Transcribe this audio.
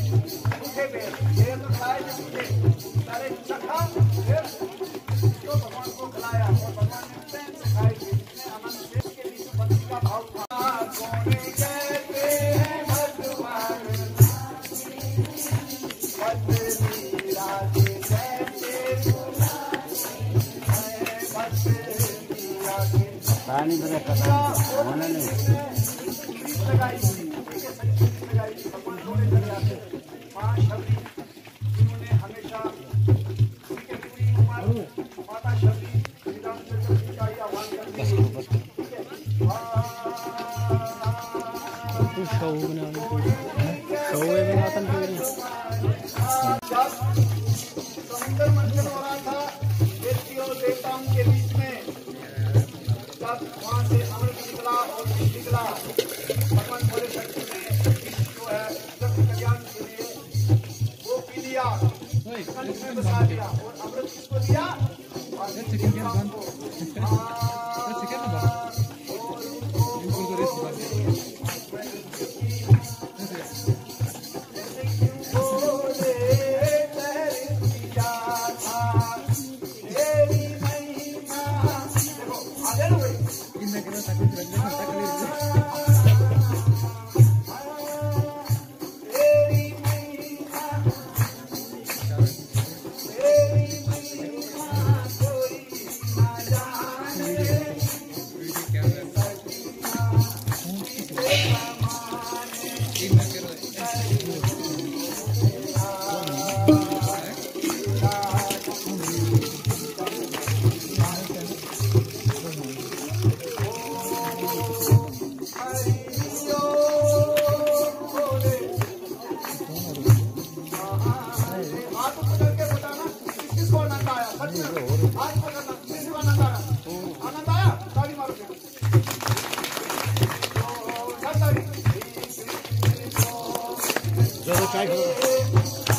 उठे बेर ये तो खाए जो उठे सारे चखा फिर तो भगवान को खिलाया और भगवान ने प्रेम से खाई जिसने अमन देश के बीच भक्ति का भाव था कोने कहते हैं भगवान पत्नी राधे पानी बड़ा पता होना नहीं लगाई लगाई भगवान थोड़े लग जाते मां शबरी जिन्होंने हमेशा उनके पूरी उम्र माता शबरी श्री रामचंद्र जी का आह्वान करती है कुछ शो बनाने शो में मातन समुद्र मंथन हो रहा था देवी और देवताओं के बीच में जब वहां से अमृत निकला और निकला भगवान भोले शक्ति ने जो है जब कल्याण के लिए वो पी लिया कंठ में बसा दिया और अमृत किसको दिया ज़्यादा टाइट हो